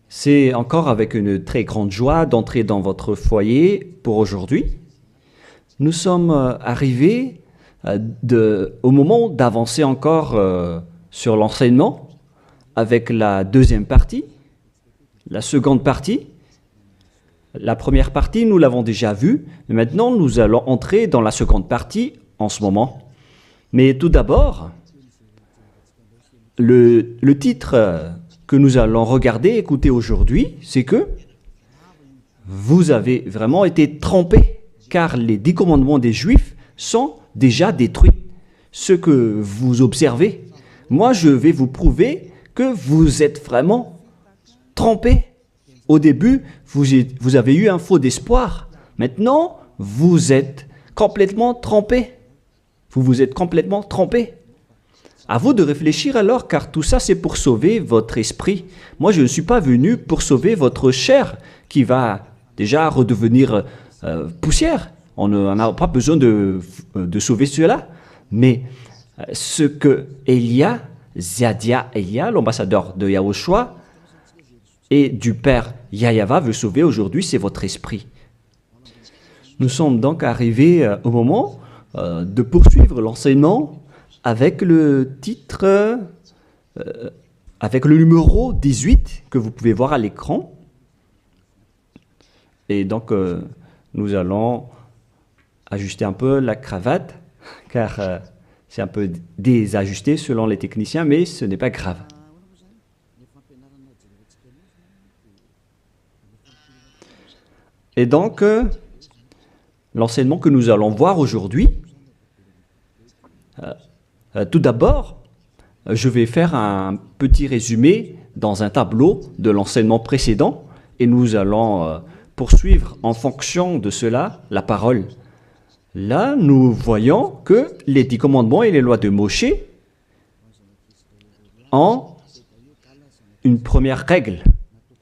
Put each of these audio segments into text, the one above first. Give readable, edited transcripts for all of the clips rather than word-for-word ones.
C'est encore avec une très grande joie d'entrer dans votre foyer pour aujourd'hui. Nous sommes arrivés au moment d'avancer encore sur l'enseignement avec la deuxième partie, la seconde partie. La première partie, nous l'avons déjà vue, mais maintenant nous allons entrer dans la seconde partie en ce moment. Mais tout d'abord, le titre que nous allons regarder, écouter aujourd'hui, c'est que vous avez vraiment été trompés, car les 10 commandements des Juifs sont déjà détruits. Ce que vous observez, moi je vais vous prouver que vous êtes vraiment trompés. Au début, vous avez eu un faux d'espoir. Maintenant, vous êtes complètement trompés. Vous vous êtes complètement trompés. À vous de réfléchir alors, car tout ça, c'est pour sauver votre esprit. Moi, je ne suis pas venu pour sauver votre chair, qui va déjà redevenir poussière. On n'a pas besoin de sauver cela. Mais ce que Elia, Zadia Elia, l'ambassadeur de Yahushua, et du Père Yahyava veut sauver aujourd'hui, c'est votre esprit. Nous sommes donc arrivés au moment de poursuivre l'enseignement avec le titre, avec le numéro 18 que vous pouvez voir à l'écran. Et donc, nous allons ajuster un peu la cravate, car c'est un peu désajusté selon les techniciens, mais ce n'est pas grave. Et donc, l'enseignement que nous allons voir aujourd'hui, tout d'abord, je vais faire un petit résumé dans un tableau de l'enseignement précédent et nous allons poursuivre en fonction de cela la parole. Là, nous voyons que les 10 commandements et les lois de Moshe ont une première règle,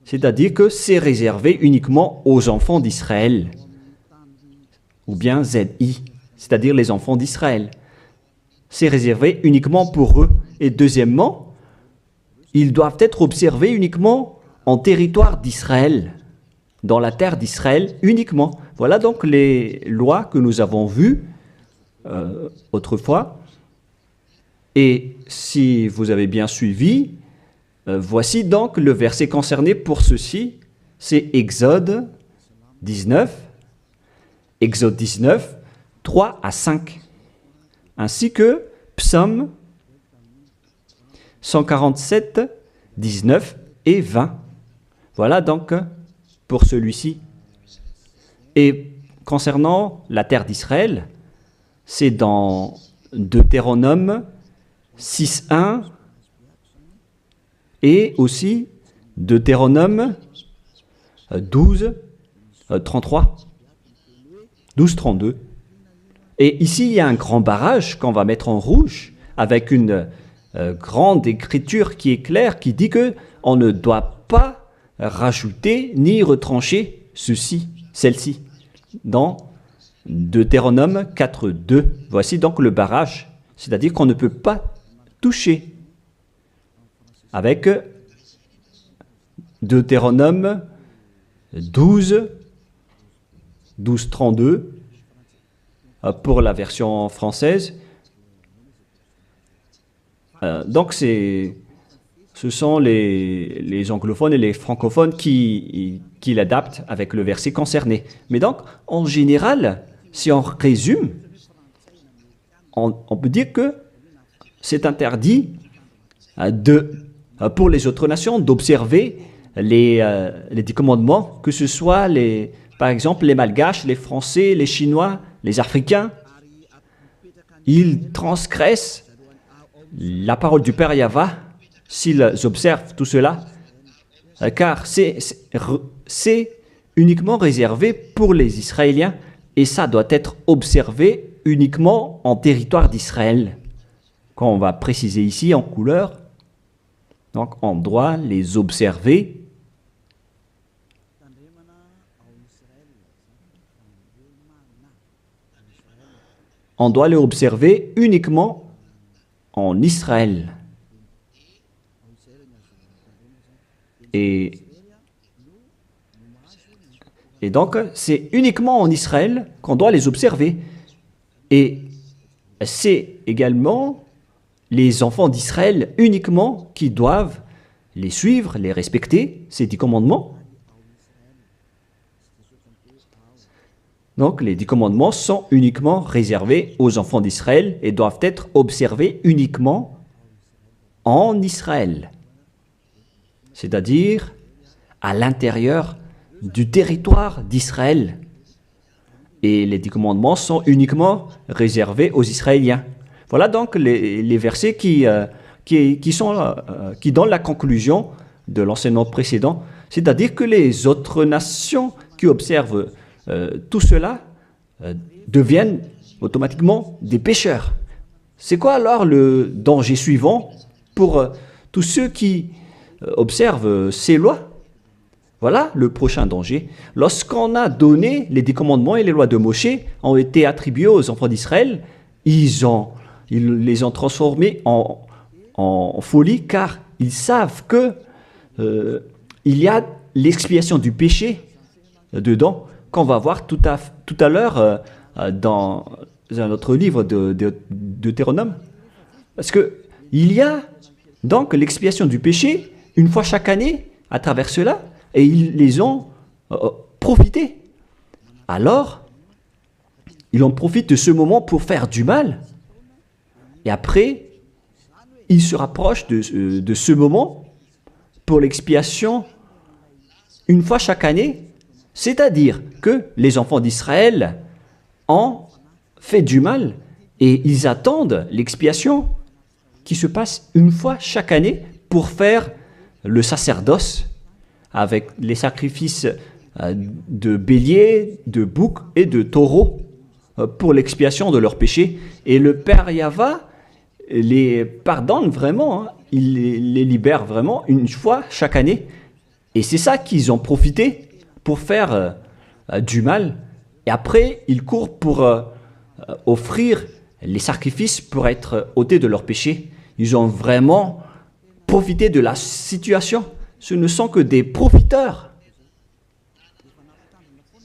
c'est-à-dire que c'est réservé uniquement aux enfants d'Israël, ou bien ZI, c'est-à-dire les enfants d'Israël. C'est réservé uniquement pour eux. Et deuxièmement, ils doivent être observés uniquement en territoire d'Israël, dans la terre d'Israël uniquement. Voilà donc les lois que nous avons vues autrefois. Et si vous avez bien suivi, voici donc le verset concerné pour ceci, c'est Exode 19, 3 à 5. Ainsi que Psaume 147, 19 et 20. Voilà donc pour celui-ci. Et concernant la terre d'Israël, c'est dans Deutéronome 6.1 et aussi Deutéronome 12.33, 12.32. Et ici, il y a un grand barrage qu'on va mettre en rouge avec une grande écriture qui est claire, qui dit qu'on ne doit pas rajouter ni retrancher celle-ci, dans Deutéronome 4.2. Voici donc le barrage, c'est-à-dire qu'on ne peut pas toucher. Avec Deutéronome 12.32, pour la version française. Donc, ce sont les anglophones et les francophones qui l'adaptent avec le verset concerné. Mais donc, en général, si on résume, on peut dire que c'est interdit pour les autres nations d'observer les 10 commandements, que ce soit, par exemple, les Malgaches, les Français, les Chinois, les Africains. Ils transgressent la parole du Père Yahva s'ils observent tout cela, car c'est uniquement réservé pour les Israéliens et ça doit être observé uniquement en territoire d'Israël. Quand on va préciser ici en couleur, donc on doit les observer uniquement en Israël. Et, et donc, c'est uniquement en Israël qu'on doit les observer. Et c'est également les enfants d'Israël uniquement qui doivent les suivre, les respecter, ces 10 commandements. Donc, les 10 commandements sont uniquement réservés aux enfants d'Israël et doivent être observés uniquement en Israël, c'est-à-dire à l'intérieur du territoire d'Israël. Et les 10 commandements sont uniquement réservés aux Israéliens. Voilà donc les versets qui donnent la conclusion de l'enseignement précédent, c'est-à-dire que les autres nations qui observent tout cela deviennent automatiquement des pécheurs. C'est quoi alors le danger suivant pour tous ceux qui observent ces lois? Voilà le prochain danger. Lorsqu'on a donné les 10 commandements et les lois de Moshe ont été attribués aux enfants d'Israël, ils les ont transformés en folie car ils savent que il y a l'expiation du péché dedans qu'on va voir tout à l'heure dans un autre livre de Deutéronome. Parce que il y a donc l'expiation du péché une fois chaque année à travers cela. Et ils les ont profité. Alors, ils en profitent de ce moment pour faire du mal. Et après, ils se rapprochent de ce moment pour l'expiation une fois chaque année. C'est-à-dire que les enfants d'Israël ont fait du mal et ils attendent l'expiation qui se passe une fois chaque année pour faire le sacerdoce avec les sacrifices de béliers, de boucs et de taureaux pour l'expiation de leurs péchés. Et le Père Yahva les pardonne vraiment, hein. Il les libère vraiment une fois chaque année. Et c'est ça qu'ils ont profité pour faire du mal. Et après, ils courent pour offrir les sacrifices pour être ôtés de leurs péchés. Ils ont vraiment profité de la situation. Ce ne sont que des profiteurs.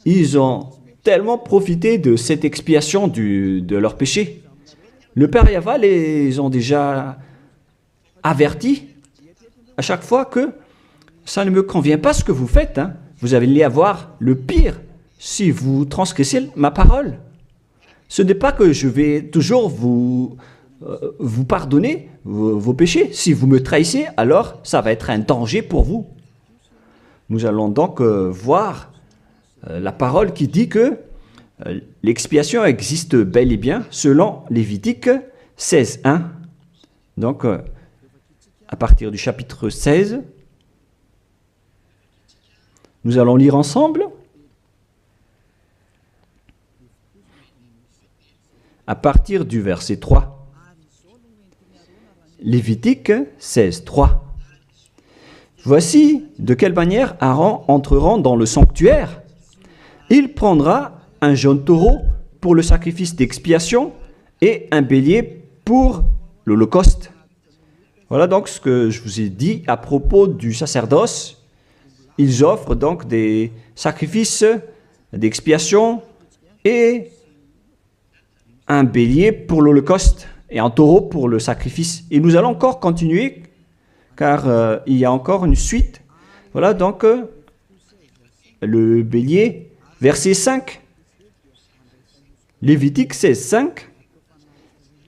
Ils ont tellement profité de cette expiation de leur péché. Le Père Yahva les ont déjà avertis à chaque fois que ça ne me convient pas ce que vous faites. Hein. Vous allez avoir le pire si vous transgressez ma parole. Ce n'est pas que je vais toujours vous pardonner vos péchés. Si vous me trahissez, alors ça va être un danger pour vous. Nous allons donc voir la parole qui dit que l'expiation existe bel et bien selon Lévitique 16.1. Donc, à partir du chapitre 16, nous allons lire ensemble. À partir du verset 3. Lévitique 16.3. Voici de quelle manière Aaron entrera dans le sanctuaire. Il prendra un jeune taureau pour le sacrifice d'expiation et un bélier pour l'holocauste. Voilà donc ce que je vous ai dit à propos du sacerdoce. Ils offrent donc des sacrifices d'expiation et un bélier pour l'holocauste et un taureau pour le sacrifice. Et nous allons encore continuer car il y a encore une suite. Voilà donc le bélier, verset 5. Lévitique 16.5.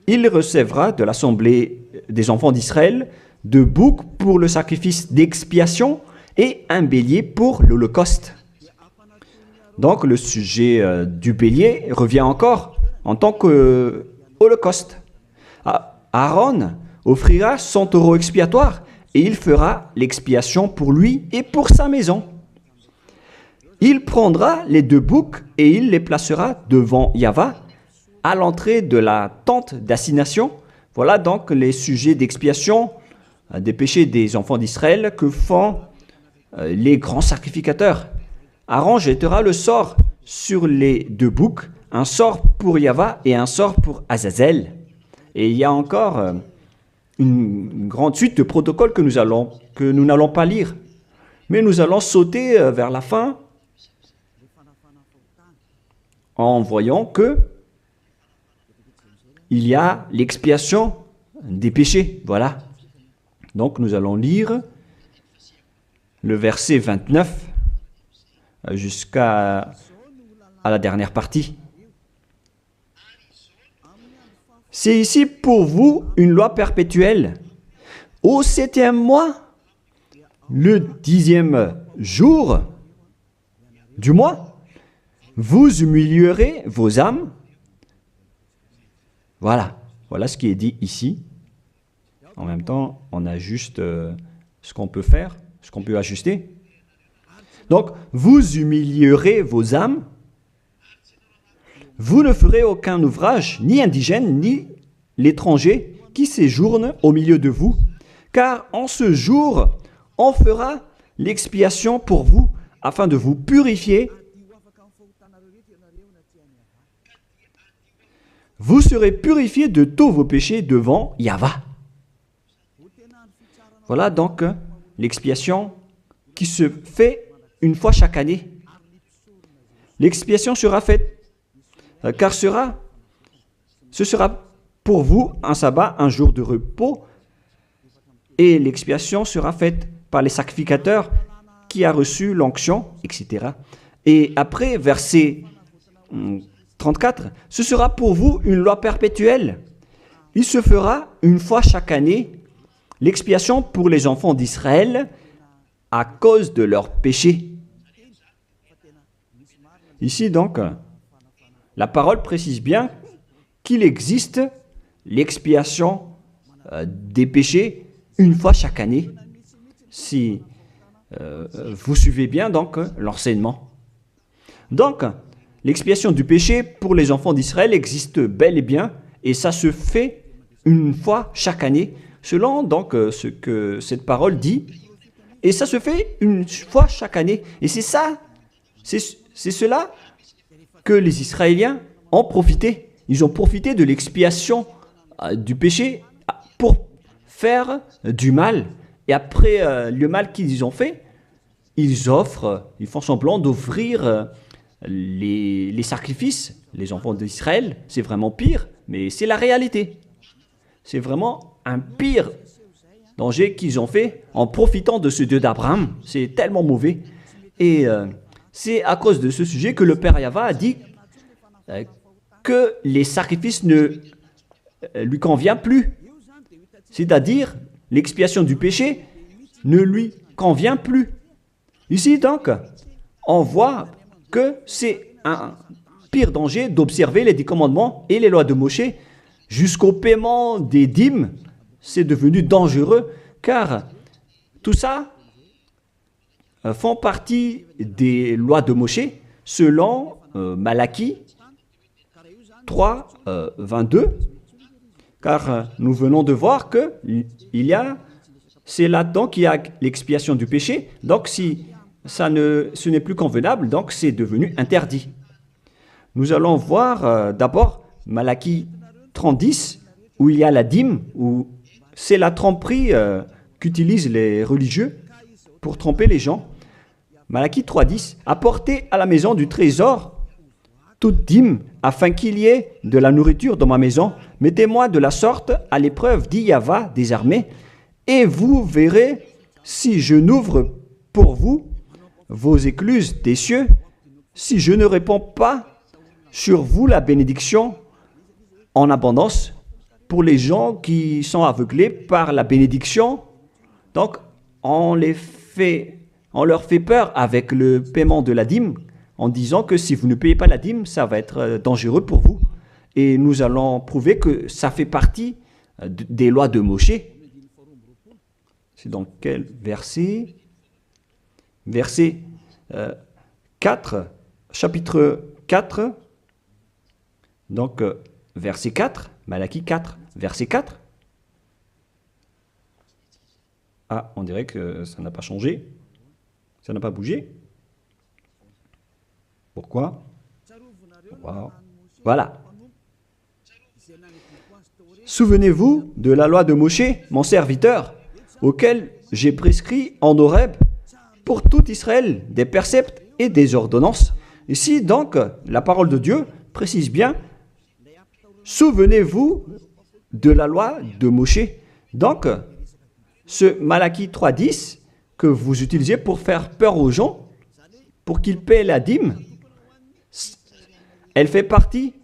Il recevra de l'assemblée des enfants d'Israël 2 boucs pour le sacrifice d'expiation et un bélier pour l'holocauste. Donc le sujet du bélier revient encore en tant qu'holocauste. Aaron offrira son taureau expiatoire et il fera l'expiation pour lui et pour sa maison. Il prendra les 2 boucs et il les placera devant Yahva à l'entrée de la tente d'assignation. Voilà donc les sujets d'expiation des péchés des enfants d'Israël que font les grands sacrificateurs. Aaron jettera le sort sur les 2 boucs, un sort pour Yahva et un sort pour Azazel. Et il y a encore une grande suite de protocoles que nous n'allons pas lire. Mais nous allons sauter vers la fin en voyant que il y a l'expiation des péchés. Voilà. Donc nous allons lire le verset 29 jusqu'à la dernière partie. C'est ici pour vous une loi perpétuelle. Au 7e mois, le 10e jour du mois, vous humilierez vos âmes. Voilà ce qui est dit ici. En même temps, on ajuste ce qu'on peut faire, ce qu'on peut ajuster. Donc, vous humilierez vos âmes. Vous ne ferez aucun ouvrage, ni indigène, ni l'étranger qui séjourne au milieu de vous, car en ce jour, on fera l'expiation pour vous, afin de vous purifier. Vous serez purifiés de tous vos péchés devant Yahva. Voilà donc l'expiation qui se fait une fois chaque année. L'expiation sera faite, car ce sera pour vous un sabbat, un jour de repos, et l'expiation sera faite par les sacrificateurs qui a reçu l'onction, etc. Et après, verset 34, ce sera pour vous une loi perpétuelle. Il se fera une fois chaque année l'expiation pour les enfants d'Israël à cause de leurs péchés. Ici donc, la parole précise bien qu'il existe l'expiation des péchés une fois chaque année. Si vous suivez bien donc l'enseignement. Donc, l'expiation du péché pour les enfants d'Israël existe bel et bien, et ça se fait une fois chaque année, selon donc ce que cette parole dit. Et ça se fait une fois chaque année. Et c'est ça, c'est cela que les Israéliens ont profité. Ils ont profité de l'expiation du péché pour faire du mal. Et après le mal qu'ils ont fait, ils font semblant d'offrir les sacrifices. Les enfants d'Israël, c'est vraiment pire, mais c'est la réalité. C'est vraiment un pire danger qu'ils ont fait en profitant de ce Dieu d'Abraham. C'est tellement mauvais. Et c'est à cause de ce sujet que le Père Yahva a dit que les sacrifices ne lui conviennent plus. C'est-à-dire, l'expiation du péché ne lui convient plus. Ici, donc, on voit que c'est un pire danger d'observer les 10 commandements et les lois de Moshe jusqu'au paiement des dîmes. C'est devenu dangereux car tout ça font partie des lois de Moshe selon Malachie 3, 22. Car nous venons de voir que c'est là-dedans qu'il y a l'expiation du péché. Donc si ce n'est plus convenable, donc c'est devenu interdit. Nous allons voir d'abord Malachie 30:10, où il y a la dîme, où c'est la tromperie qu'utilisent les religieux pour tromper les gens. Malachie 3:10, apportez à la maison du trésor toute dîme, afin qu'il y ait de la nourriture dans ma maison. Mettez-moi de la sorte à l'épreuve, dit Yahva des armées, et vous verrez si je n'ouvre pour vous vos écluses des cieux, si je ne réponds pas sur vous la bénédiction en abondance. Pour les gens qui sont aveuglés par la bénédiction, donc on leur fait peur avec le paiement de la dîme, en disant que si vous ne payez pas la dîme, ça va être dangereux pour vous. Et nous allons prouver que ça fait partie des lois de Moshe. C'est dans quel verset? Verset 4, chapitre 4, donc verset 4, Malachie 4, verset 4. Ah, on dirait que ça n'a pas changé, ça n'a pas bougé. Pourquoi? Wow. Voilà. Souvenez-vous de la loi de Moshe, mon serviteur, auquel j'ai prescrit en Horeb pour tout Israël, des préceptes et des ordonnances. Ici, donc, la parole de Dieu précise bien, souvenez-vous de la loi de Moshe. Donc, ce Malachie 3.10 que vous utilisez pour faire peur aux gens, pour qu'ils paient la dîme, elle fait partie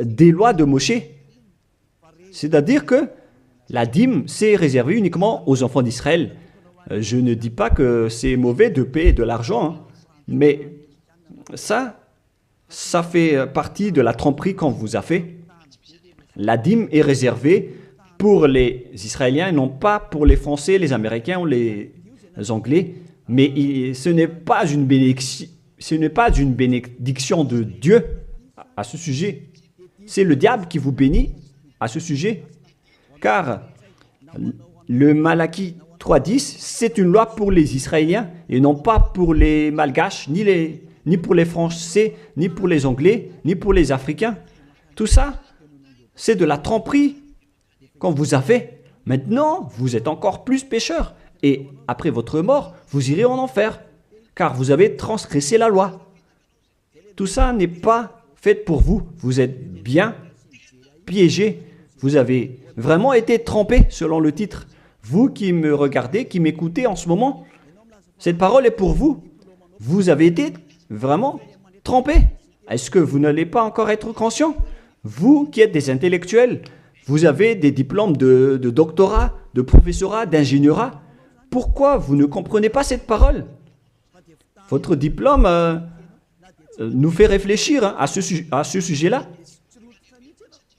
des lois de Moshe. C'est-à-dire que la dîme, c'est réservé uniquement aux enfants d'Israël. Je ne dis pas que c'est mauvais de payer de l'argent, hein, mais ça fait partie de la tromperie qu'on vous a fait. La dîme est réservée pour les Israéliens et non pas pour les Français, les Américains ou les Anglais. Mais ce n'est pas une bénédiction de Dieu à ce sujet. C'est le diable qui vous bénit à ce sujet. Car le Malachie 3.10, c'est une loi pour les Israéliens et non pas pour les Malgaches, ni pour les Français, ni pour les Anglais, ni pour les Africains. Tout ça, c'est de la tromperie qu'on vous a fait. Maintenant, vous êtes encore plus pécheurs. Et après votre mort, vous irez en enfer, car vous avez transgressé la loi. Tout ça n'est pas fait pour vous. Vous êtes bien piégés. Vous avez vraiment été trompés, selon le titre. Vous qui me regardez, qui m'écoutez en ce moment, cette parole est pour vous. Vous avez été vraiment trompés. Est-ce que vous n'allez pas encore être conscient? Vous qui êtes des intellectuels, vous avez des diplômes de doctorat, de professorat, d'ingénierat. Pourquoi vous ne comprenez pas cette parole? Votre diplôme nous fait réfléchir à ce sujet-là.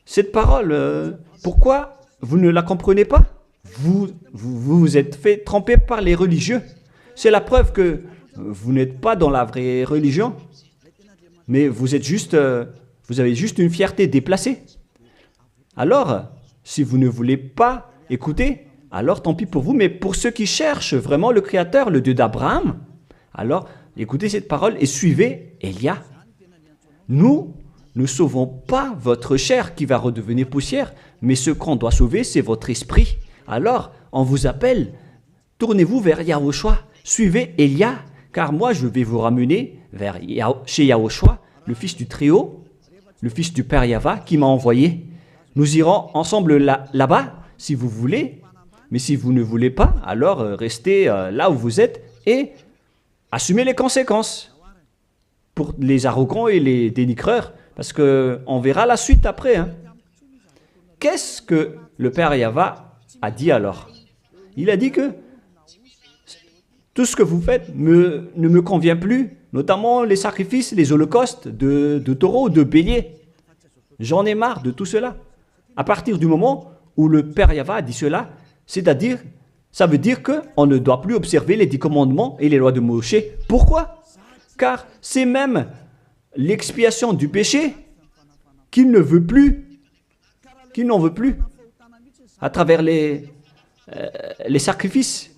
Cette parole, pourquoi vous ne la comprenez pas? Vous êtes fait tromper par les religieux. C'est la preuve que vous n'êtes pas dans la vraie religion, mais vous avez juste une fierté déplacée. Alors, si vous ne voulez pas écouter, alors tant pis pour vous, mais pour ceux qui cherchent vraiment le Créateur, le Dieu d'Abraham, alors écoutez cette parole et suivez Élia. Nous ne sauvons pas votre chair qui va redevenir poussière, mais ce qu'on doit sauver, c'est votre esprit. Alors, on vous appelle, tournez-vous vers Yahushua, suivez Élia, car moi je vais vous ramener chez Yahushua, le fils du Très-Haut, le fils du Père Yahva, qui m'a envoyé. Nous irons ensemble là-bas, si vous voulez, mais si vous ne voulez pas, alors restez là où vous êtes et assumez les conséquences pour les arrogants et les dénigreurs, parce qu'on verra la suite après. Hein. Qu'est-ce que le Père Yahva a dit alors? Il a dit que tout ce que vous faites ne me convient plus, notamment les sacrifices, les holocaustes de taureaux, de béliers. J'en ai marre de tout cela. À partir du moment où le Père Yahva a dit cela, c'est-à-dire, ça veut dire qu'on ne doit plus observer les 10 commandements et les lois de Moshe. Pourquoi? Car c'est même l'expiation du péché qu'il ne veut plus, qu'il n'en veut plus, à travers les sacrifices.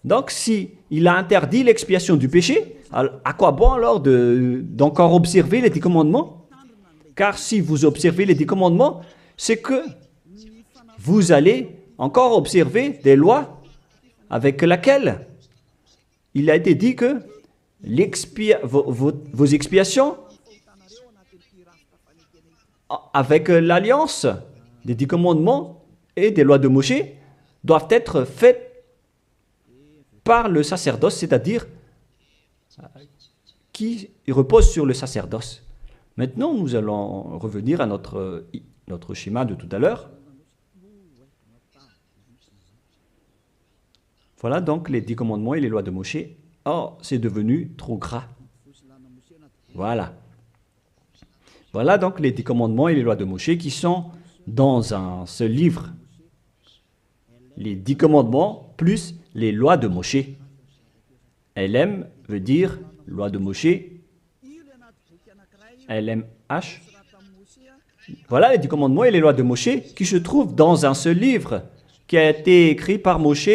Donc, si il a interdit l'expiation du péché, à quoi bon alors d'encore observer les 10 commandements? Car si vous observez les 10 commandements, c'est que vous allez encore observer des lois avec lesquelles il a été dit que vos expiations avec l'alliance des 10 commandements et des lois de Moshe doivent être faites par le sacerdoce, c'est-à-dire qui repose sur le sacerdoce. Maintenant, nous allons revenir à notre schéma de tout à l'heure. Voilà donc les 10 commandements et les lois de Moshe. Oh, c'est devenu trop gras. Voilà. Voilà donc les 10 commandements et les lois de Moshe qui sont dans ce livre. Les 10 commandements plus les lois de Moshe. LM veut dire loi de Moshe. LMH. Voilà les 10 commandements et les lois de Moshe qui se trouvent dans un seul livre qui a été écrit par Moshe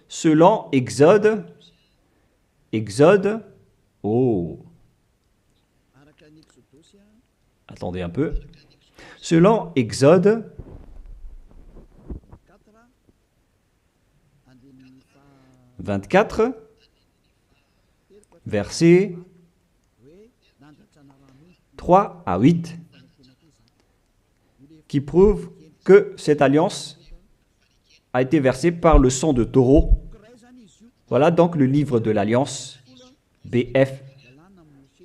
selon Exode. Exode. Oh. Attendez un peu. Selon Exode 24, versets 3 à 8, qui prouvent que cette alliance a été versée par le sang de taureau. Voilà donc le livre de l'Alliance, BF.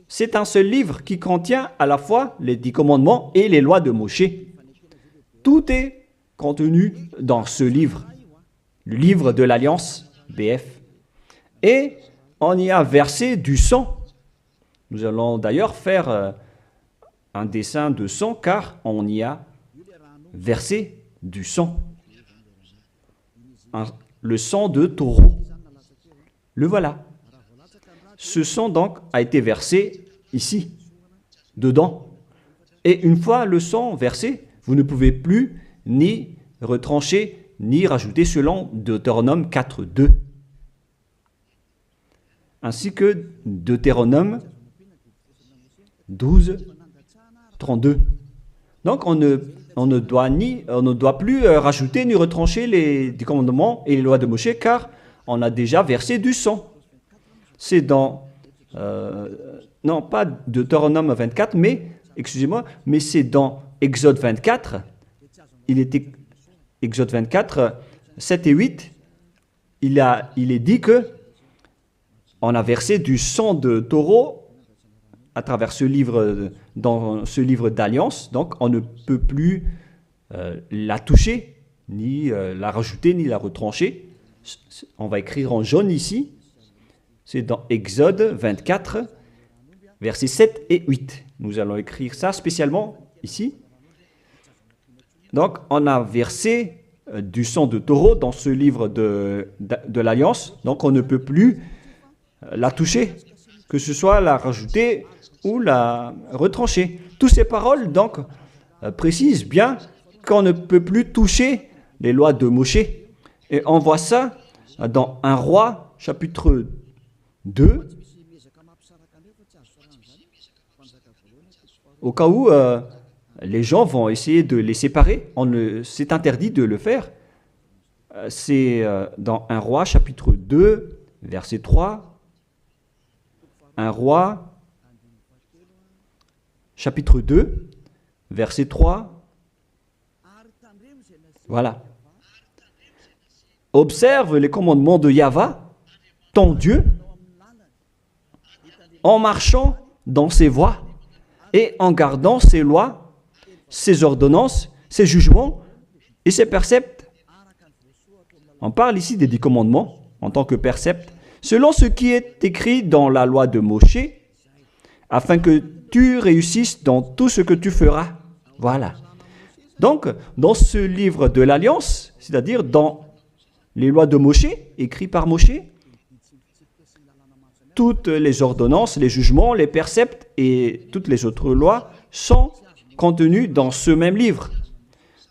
C'est un seul livre qui contient à la fois les 10 commandements et les lois de Moshe. Tout est contenu dans ce livre, le livre de l'Alliance, BF. Et on y a versé du sang. Nous allons d'ailleurs faire un dessin de sang car on y a versé du sang. Le sang de taureau. Le voilà. Ce sang donc a été versé ici, dedans. Et une fois le sang versé, vous ne pouvez plus ni retrancher, ni rajouter selon Deutéronome 4, 2. Ainsi que Deutéronome 12, 32. Donc on ne doit plus rajouter ni retrancher les commandements et les lois de Moshe car on a déjà versé du sang. C'est dans, non pas Deutéronome 24, mais, excusez-moi, mais c'est dans Exode 24, Exode 24, 7 et 8, il est dit que on a versé du sang de taureau à travers ce livre, dans ce livre d'alliance, donc on ne peut plus la toucher, ni la rajouter, ni la retrancher. On va écrire en jaune ici. C'est dans Exode 24, versets 7 et 8. Nous allons écrire ça spécialement ici. Donc, on a versé du sang de taureau dans ce livre de l'Alliance. Donc, on ne peut plus la toucher, que ce soit la rajouter ou la retrancher. Toutes ces paroles, donc, précisent bien qu'on ne peut plus toucher les lois de Moshe. Et on voit ça dans 1 Roi, chapitre 2, au cas où les gens vont essayer de les séparer. C'est interdit de le faire. C'est dans 1 Roi, chapitre 2, verset 3. 1 Roi, chapitre 2, verset 3. Voilà. Observe les commandements de Yahvé, ton Dieu, en marchant dans ses voies et en gardant ses lois, ses ordonnances, ses jugements et ses préceptes. On parle ici des 10 commandements en tant que préceptes, selon ce qui est écrit dans la loi de Moshe, afin que tu réussisses dans tout ce que tu feras. Voilà. Donc, dans ce livre de l'Alliance, c'est-à-dire dans les lois de Moshe, écrites par Moshe, toutes les ordonnances, les jugements, les préceptes et toutes les autres lois sont contenues dans ce même livre.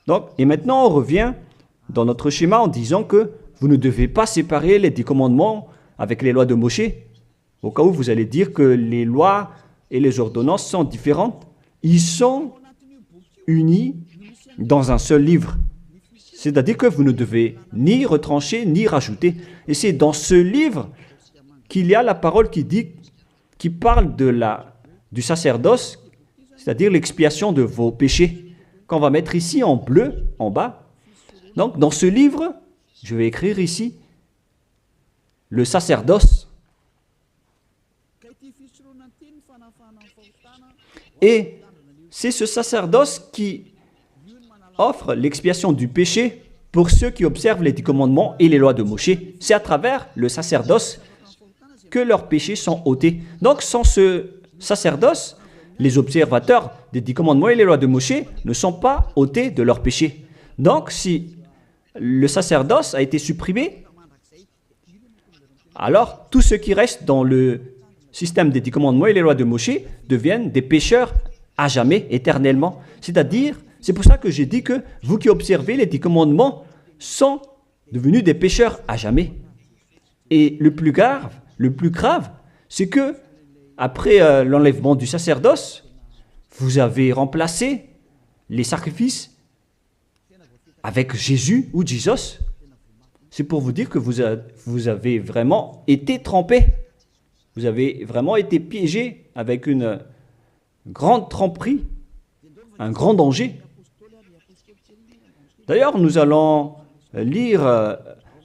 Donc, et maintenant, on revient dans notre schéma en disant que vous ne devez pas séparer les 10 commandements avec les lois de Moshe. Au cas où vous allez dire que les lois et les ordonnances sont différentes, ils sont unis dans un seul livre. C'est-à-dire que vous ne devez ni retrancher ni rajouter. Et c'est dans ce livre qu'il y a la parole qui parle du sacerdoce, c'est-à-dire l'expiation de vos péchés, qu'on va mettre ici en bleu, en bas. Donc, dans ce livre, je vais écrire ici le sacerdoce. Et c'est ce sacerdoce qui offre l'expiation du péché pour ceux qui observent les 10 commandements et les lois de Moshe. C'est à travers le sacerdoce que leurs péchés sont ôtés. Donc, sans ce sacerdoce, les observateurs des 10 commandements et les lois de Moshe ne sont pas ôtés de leurs péchés. Donc, si le sacerdoce a été supprimé, alors tout ce qui reste dans le système des 10 commandements et les lois de Moshe deviennent des pécheurs à jamais, éternellement. C'est-à-dire, c'est pour ça que j'ai dit que vous qui observez les 10 commandements sont devenus des pécheurs à jamais. Et le plus grave, c'est que après l'enlèvement du sacerdoce, vous avez remplacé les sacrifices avec Jésus ou Jesus. C'est pour vous dire que vous avez vraiment été trompés. Vous avez vraiment été piégés avec une grande tromperie, un grand danger. D'ailleurs, nous allons lire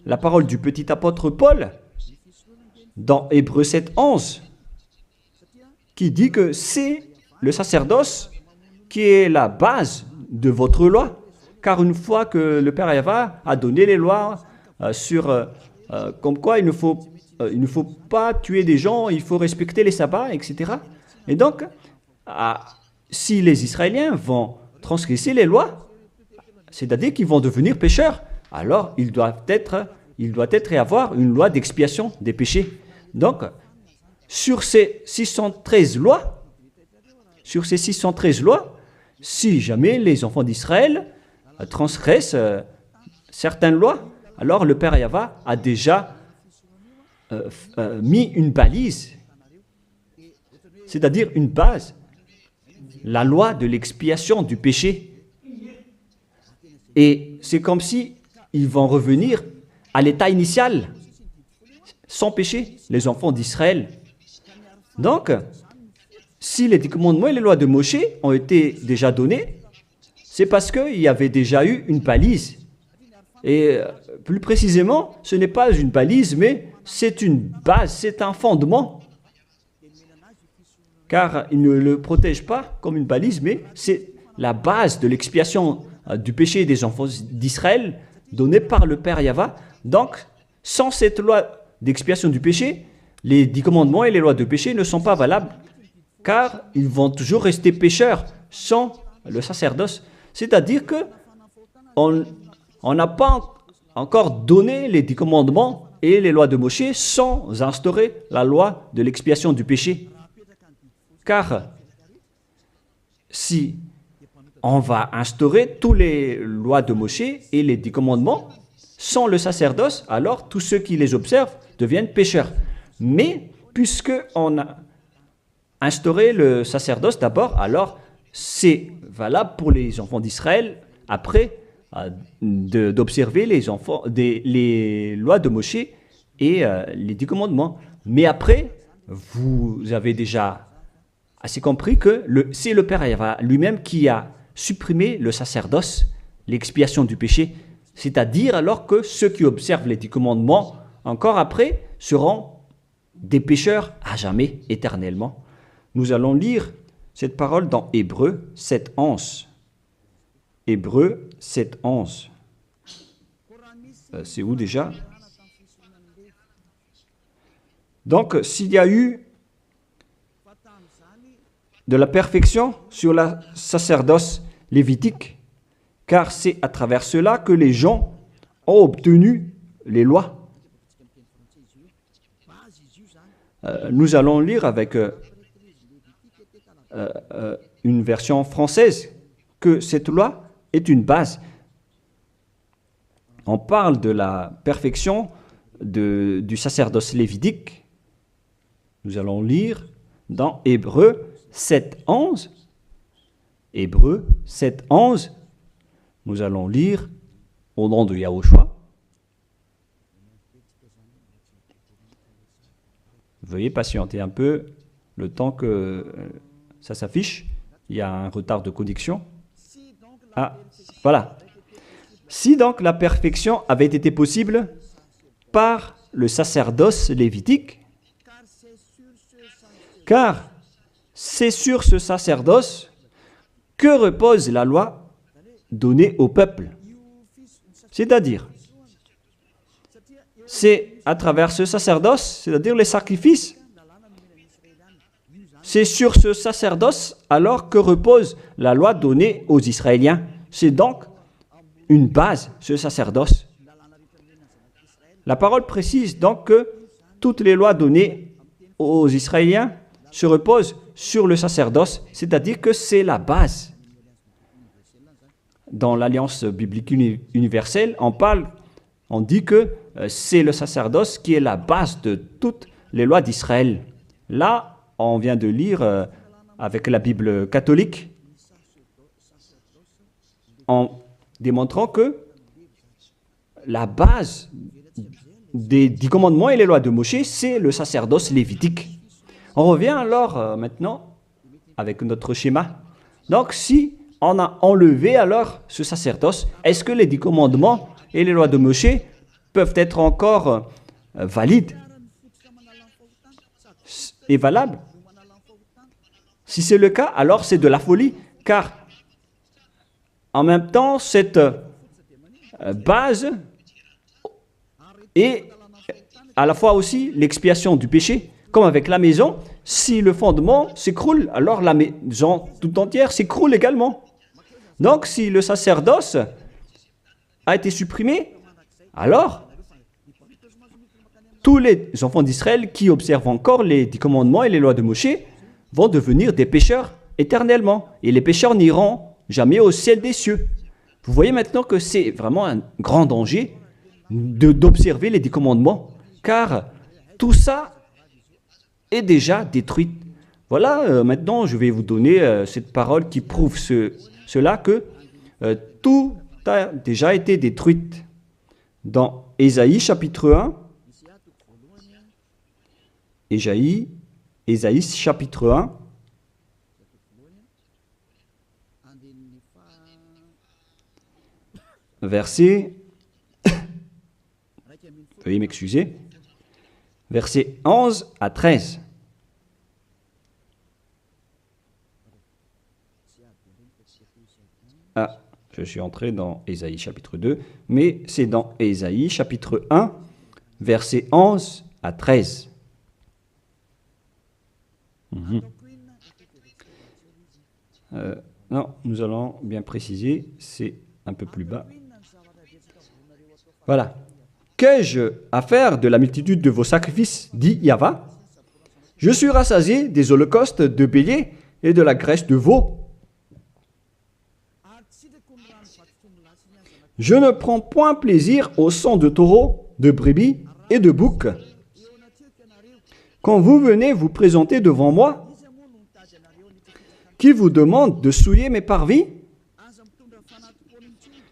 la parole du petit apôtre Paul dans Hébreux 7, 11, qui dit que c'est le sacerdoce qui est la base de votre loi. Car une fois que le Père Yahva a donné les lois comme quoi il ne faut pas tuer des gens, il faut respecter les sabbats, etc. Et donc, si les Israéliens vont transgresser les lois, c'est-à-dire qu'ils vont devenir pécheurs, alors il doit être et avoir une loi d'expiation des péchés. Donc, sur ces 613 lois, si jamais les enfants d'Israël transgressent certaines lois, alors le Père Yahva a déjà mis une balise, c'est-à-dire une base, la loi de l'expiation du péché. Et c'est comme si ils vont revenir à l'état initial, sans péché, les enfants d'Israël. Donc, si les 10 commandements et les lois de Moshe ont été déjà donnés, c'est parce qu'il y avait déjà eu une balise. Et plus précisément, ce n'est pas une balise, mais c'est une base, c'est un fondement. Car il ne le protège pas comme une balise, mais c'est la base de l'expiation du péché des enfants d'Israël donnée par le Père Yahva. Donc, sans cette loi d'expiation du péché, les 10 commandements et les lois de péché ne sont pas valables, car ils vont toujours rester pécheurs sans le sacerdoce. C'est-à-dire que on n'a pas encore donné les 10 commandements et les lois de Moshe sans instaurer la loi de l'expiation du péché. Car si on va instaurer toutes les lois de Moshe et les 10 commandements sans le sacerdoce, alors tous ceux qui les observent deviennent pécheurs. Mais puisqu'on a instauré le sacerdoce d'abord, alors c'est valable pour les enfants d'Israël après d'observer les lois de Moshe et les 10 commandements. Mais après, vous avez déjà assez compris que c'est le Père Yahva lui-même qui a supprimé le sacerdoce, l'expiation du péché. C'est-à-dire alors que ceux qui observent les 10 commandements, encore après, seront des pécheurs à jamais, éternellement. Nous allons lire cette parole dans Hébreux 7, 11. Hébreux 7, 11. C'est où déjà? Donc, s'il y a eu de la perfection sur la sacerdoce lévitique, car c'est à travers cela que les gens ont obtenu les lois. Nous allons lire avec une version française que cette loi est une base. On parle de la perfection du sacerdoce lévitique. Nous allons lire dans Hébreux 7, 11. Hébreux 7, 11. Nous allons lire au nom de Yahushua. Veuillez patienter un peu le temps que ça s'affiche. Il y a un retard de connexion. Ah, voilà. Si donc la perfection avait été possible par le sacerdoce lévitique, car c'est sur ce sacerdoce que repose la loi donnée au peuple. C'est-à-dire, c'est à travers ce sacerdoce, c'est-à-dire les sacrifices, c'est sur ce sacerdoce alors que repose la loi donnée aux Israéliens. C'est donc une base, ce sacerdoce. La parole précise donc que toutes les lois données aux Israéliens se reposent sur le sacerdoce, c'est-à-dire que c'est la base. Dans l'Alliance biblique universelle, on dit que c'est le sacerdoce qui est la base de toutes les lois d'Israël. Là, on vient de lire avec la Bible catholique, en démontrant que la base des 10 commandements et les lois de Moshe, c'est le sacerdoce lévitique. On revient alors maintenant avec notre schéma. Donc, si on a enlevé alors ce sacerdoce, est-ce que les 10 commandements et les lois de Moshe peuvent être encore valides et valables? Si c'est le cas, alors c'est de la folie, car en même temps, cette base est à la fois aussi l'expiation du péché, comme avec la maison. Si le fondement s'écroule, alors la maison tout entière s'écroule également. Donc, si le sacerdoce a été supprimé, alors tous les enfants d'Israël qui observent encore les 10 commandements et les lois de Moshe vont devenir des pécheurs éternellement. Et les pécheurs n'iront jamais au ciel des cieux. Vous voyez maintenant que c'est vraiment un grand danger d'observer les 10 commandements, car tout ça est déjà détruit. Voilà, maintenant je vais vous donner cette parole qui prouve cela, que tout a déjà été détruit. Dans Ésaïe chapitre 1, Ésaïe chapitre 1, verset, veuillez m'excuser, versets 11 à 13. Ah, je suis entré dans Ésaïe chapitre 2, mais c'est dans Ésaïe chapitre 1, versets 11 à 13. Non, nous allons bien préciser, c'est un peu plus bas. Voilà. Qu'ai-je à faire de la multitude de vos sacrifices, dit Yahva? Je suis rassasié des holocaustes de béliers et de la graisse de veau. Je ne prends point plaisir au sang de taureau, de brebis et de bouc. Quand vous venez vous présenter devant moi, qui vous demande de souiller mes parvis,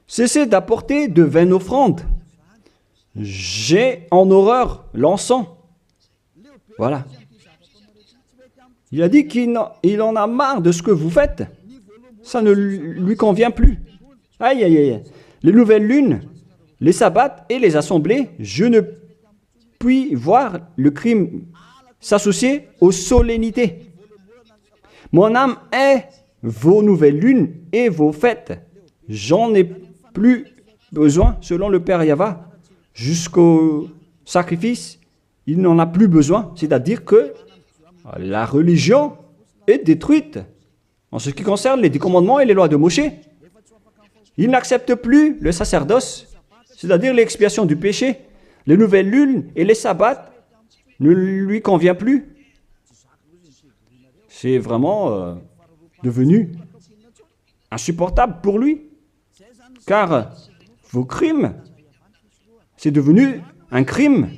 cessez d'apporter de vaines offrandes. J'ai en horreur l'encens. Voilà. Il a dit qu'il en a marre de ce que vous faites. Ça ne lui convient plus. Aïe, aïe, aïe. Les nouvelles lunes, les sabbats et les assemblées, je ne puis voir le crime s'associer aux solennités. Mon âme est vos nouvelles lunes et vos fêtes. J'en ai plus besoin, selon le Père Yahva. Jusqu'au sacrifice, il n'en a plus besoin. C'est-à-dire que la religion est détruite. En ce qui concerne les 10 commandements et les lois de Moshe, il n'accepte plus le sacerdoce, c'est-à-dire l'expiation du péché. Les nouvelles lunes et les sabbats ne lui conviennent plus. C'est vraiment devenu insupportable pour lui. Car vos crimes, c'est devenu un crime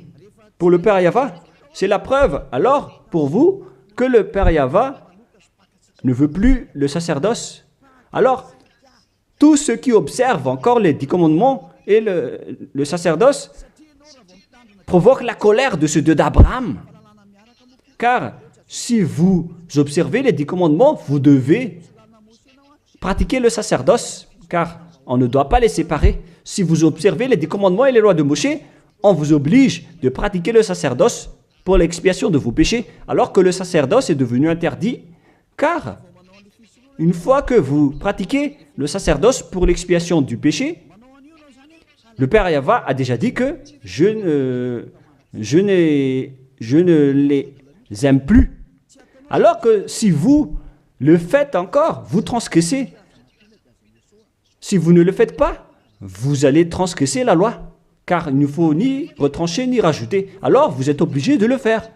pour le Père Yahva. C'est la preuve, alors, pour vous, que le Père Yahva ne veut plus le sacerdoce. Alors, tous ceux qui observent encore les 10 commandements et le sacerdoce provoquent la colère de ce Dieu d'Abraham. Car si vous observez les 10 commandements, vous devez pratiquer le sacerdoce, car on ne doit pas les séparer. Si vous observez les 10 commandements et les lois de Moshe, on vous oblige de pratiquer le sacerdoce pour l'expiation de vos péchés, alors que le sacerdoce est devenu interdit, car une fois que vous pratiquez le sacerdoce pour l'expiation du péché, le Père Yahva a déjà dit que je ne les aime plus. Alors que si vous le faites encore, vous transgressez. Si vous ne le faites pas, vous allez transgresser la loi. Car il ne faut ni retrancher ni rajouter. Alors vous êtes obligé de le faire.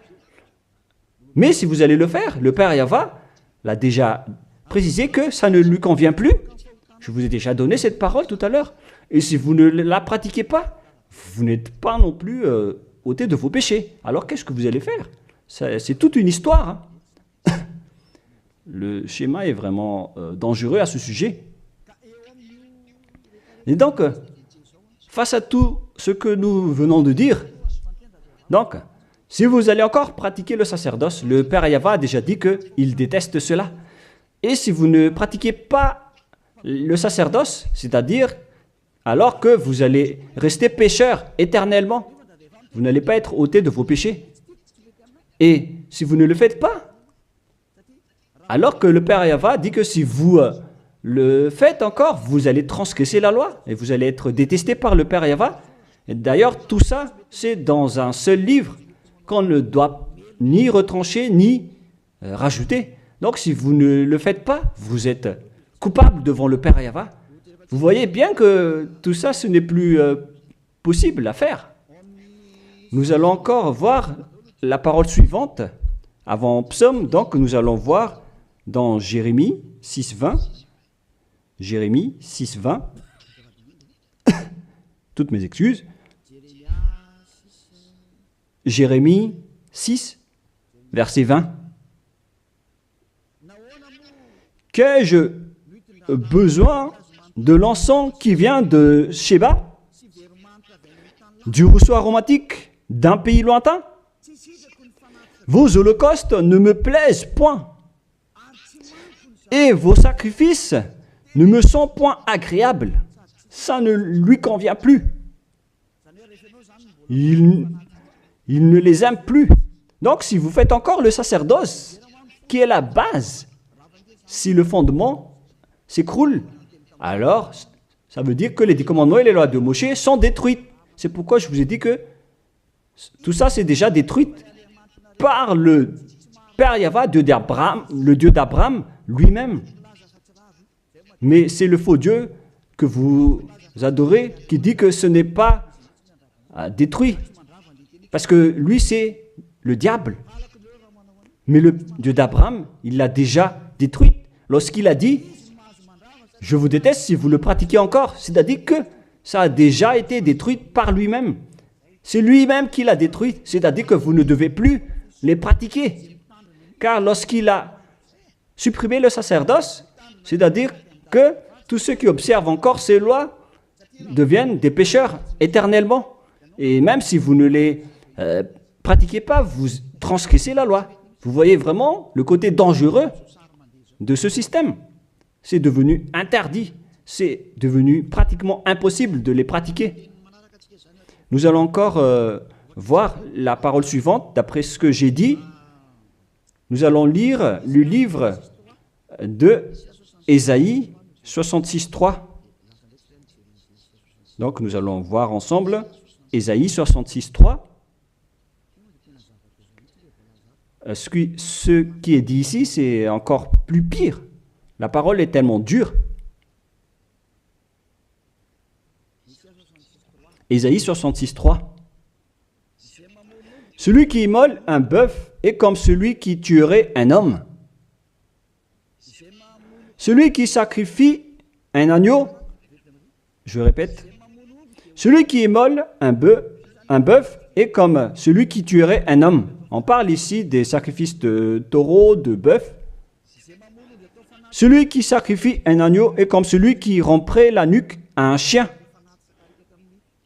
Mais si vous allez le faire, le Père Yahva l'a déjà précisé que ça ne lui convient plus. Je vous ai déjà donné cette parole tout à l'heure. Et si vous ne la pratiquez pas, vous n'êtes pas non plus ôté de vos péchés. Alors qu'est-ce que vous allez faire? C'est toute une histoire. Hein. Le schéma est vraiment dangereux à ce sujet. Et donc, face à tout ce que nous venons de dire, donc, Si vous allez encore pratiquer le sacerdoce, le Père Yahva a déjà dit qu'il déteste cela. Et si vous ne pratiquez pas le sacerdoce, c'est-à-dire alors que vous allez rester pécheur éternellement, vous n'allez pas être ôté de vos péchés. Et si vous ne le faites pas, alors que le Père Yahva dit que si vous le faites encore, vous allez transgresser la loi et vous allez être détesté par le Père Yahva. Et d'ailleurs, tout ça, c'est dans un seul livre qu'on ne doit ni retrancher ni rajouter. Donc, si vous ne le faites pas, vous êtes coupable devant le Père Yahva. Vous voyez bien que tout ça, ce n'est plus possible à faire. Nous allons encore voir la parole suivante avant Psaume. Donc, nous allons voir dans Jérémie 6.20. Jérémie 6.20. Toutes mes excuses. Jérémie 6, verset 20. Qu'ai-je besoin de l'encens qui vient de Sheba, du rousseau aromatique d'un pays lointain? Vos holocaustes ne me plaisent point, et vos sacrifices ne me sont point agréables. Ça ne lui convient plus. Il ne les aime plus. Donc, si vous faites encore le sacerdoce, qui est la base, si le fondement s'écroule, alors ça veut dire que les 10 commandements et les lois de Moshe sont détruites. C'est pourquoi je vous ai dit que tout ça, c'est déjà détruit par le Père Yahva, le Dieu d'Abraham lui-même. Mais c'est le faux Dieu que vous adorez qui dit que ce n'est pas détruit. Parce que lui, c'est le diable. Mais le Dieu d'Abraham, il l'a déjà détruit. Lorsqu'il a dit, je vous déteste si vous le pratiquez encore. C'est-à-dire que ça a déjà été détruit par lui-même. C'est lui-même qui l'a détruit. C'est-à-dire que vous ne devez plus les pratiquer. Car lorsqu'il a supprimé le sacerdoce, c'est-à-dire que tous ceux qui observent encore ces lois deviennent des pécheurs éternellement. Et même si vous ne les pratiquez pas, vous transgressez la loi. Vous voyez vraiment le côté dangereux de ce système. C'est devenu interdit. C'est devenu pratiquement impossible de les pratiquer. Nous allons encore voir la parole suivante. D'après ce que j'ai dit, nous allons lire le livre de Ésaïe 66.3. Donc nous allons voir ensemble Ésaïe 66.3. Ce qui est dit ici, c'est encore plus pire. La parole est tellement dure. Ésaïe 66.3. Celui qui immole un bœuf est comme celui qui tuerait un homme. Celui qui sacrifie un agneau, je répète, celui qui immole un bœuf est comme celui qui tuerait un homme. On parle ici des sacrifices de taureau, de bœuf. Celui qui sacrifie un agneau est comme celui qui romprait la nuque à un chien.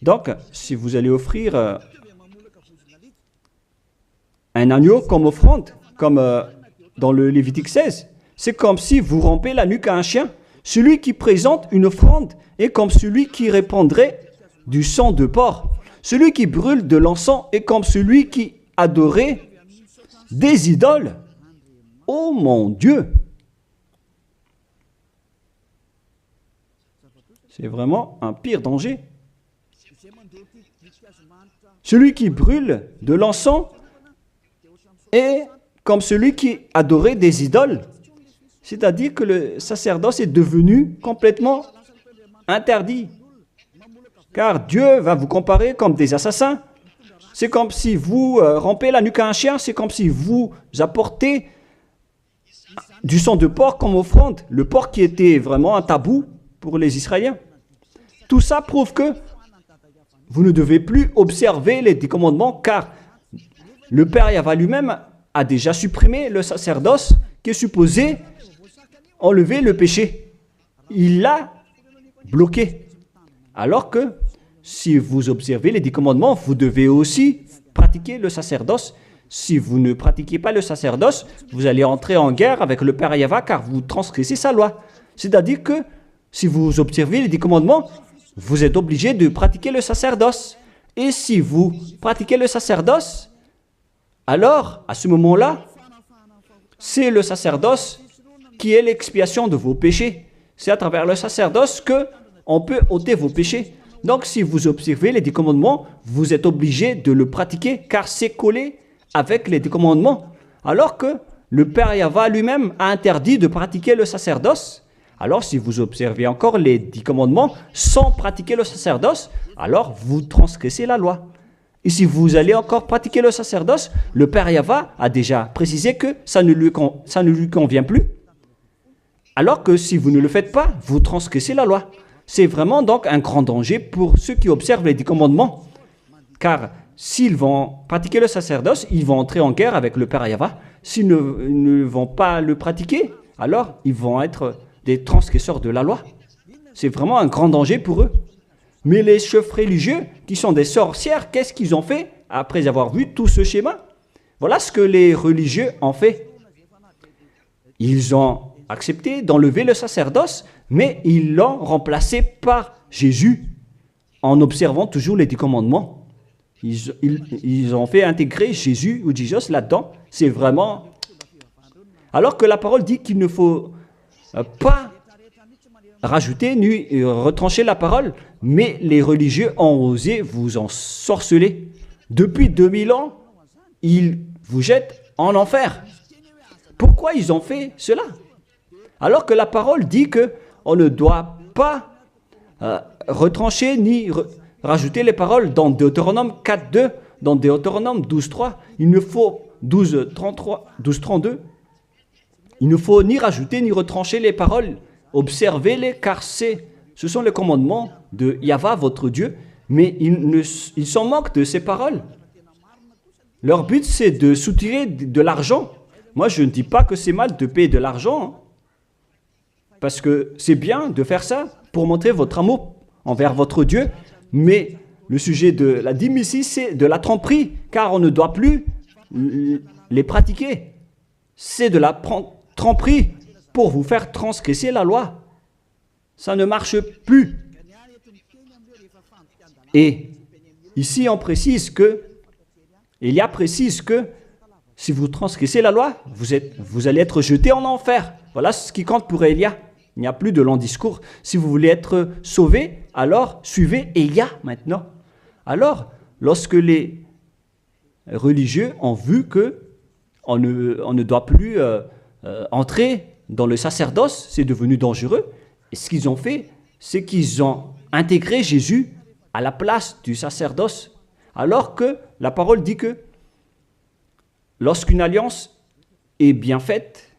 Donc, si vous allez offrir un agneau comme offrande, comme dans le Lévitique 16, c'est comme si vous rompez la nuque à un chien. Celui qui présente une offrande est comme celui qui répandrait du sang de porc. Celui qui brûle de l'encens est comme celui qui adorait des idoles. Oh mon Dieu! C'est vraiment un pire danger. Celui qui brûle de l'encens est comme celui qui adorait des idoles. C'est-à-dire que le sacerdoce est devenu complètement interdit. Car Dieu va vous comparer comme des assassins. C'est comme si vous rompez la nuque à un chien, c'est comme si vous apportez du sang de porc comme offrande. Le porc qui était vraiment un tabou pour les Israéliens. Tout ça prouve que vous ne devez plus observer les 10 commandements, car le Père Yahva lui-même a déjà supprimé le sacerdoce qui est supposé enlever le péché. Il l'a bloqué. Alors que si vous observez les 10 commandements, vous devez aussi pratiquez le sacerdoce. Si vous ne pratiquez pas le sacerdoce, vous allez entrer en guerre avec le Père Yahva car vous transgressez sa loi. C'est-à-dire que si vous observez les 10 commandements, vous êtes obligé de pratiquer le sacerdoce. Et si vous pratiquez le sacerdoce, alors, à ce moment-là, c'est le sacerdoce qui est l'expiation de vos péchés. C'est à travers le sacerdoce qu'on peut ôter vos péchés. Donc, si vous observez les 10 commandements, vous êtes obligé de le pratiquer car c'est collé avec les 10 commandements. Alors que le Père Yahva lui-même a interdit de pratiquer le sacerdoce. Alors, si vous observez encore les 10 commandements sans pratiquer le sacerdoce, alors vous transgressez la loi. Et si vous allez encore pratiquer le sacerdoce, le Père Yahva a déjà précisé que ça ne lui convient plus. Alors que si vous ne le faites pas, vous transgressez la loi. C'est vraiment donc un grand danger pour ceux qui observent les 10 commandements. Car s'ils vont pratiquer le sacerdoce, ils vont entrer en guerre avec le Père Yahva. S'ils ne vont pas le pratiquer, alors ils vont être des transgresseurs de la loi. C'est vraiment un grand danger pour eux. Mais les chefs religieux, qui sont des sorcières, qu'est-ce qu'ils ont fait après avoir vu tout ce schéma? Voilà ce que les religieux ont fait. Ils ont accepté d'enlever le sacerdoce, mais ils l'ont remplacé par Jésus, en observant toujours les 10 commandements. Ils ont fait intégrer Jésus ou Jesus là-dedans. C'est vraiment... Alors que la parole dit qu'il ne faut pas rajouter ni retrancher la parole, mais les religieux ont osé vous ensorceler. Depuis 2000 ans, ils vous jettent en enfer. Pourquoi ils ont fait cela? Alors que la parole dit qu'on ne doit pas retrancher ni rajouter les paroles dans Deutéronome 4.2, dans Deutéronome 12.3, il ne faut 12.32, il ne faut ni rajouter ni retrancher les paroles. Observez-les car ce sont les commandements de Yahva, votre Dieu, mais ils s'en moquent de ces paroles. Leur but, c'est de soutirer de l'argent. Moi, je ne dis pas que c'est mal de payer de l'argent, parce que c'est bien de faire ça pour montrer votre amour envers votre Dieu, mais le sujet de la dîme ici, c'est de la tromperie, car on ne doit plus les pratiquer. C'est de la tromperie pour vous faire transgresser la loi. Ça ne marche plus. Et ici, on précise que, Élia précise que si vous transgressez la loi, vous allez être jeté en enfer. Voilà ce qui compte pour Élia. Il n'y a plus de long discours. Si vous voulez être sauvé, alors suivez Élia maintenant. Alors, lorsque les religieux ont vu qu'on ne doit plus entrer dans le sacerdoce, c'est devenu dangereux. Et ce qu'ils ont fait, c'est qu'ils ont intégré Jésus à la place du sacerdoce. Alors que la parole dit que lorsqu'une alliance est bien faite,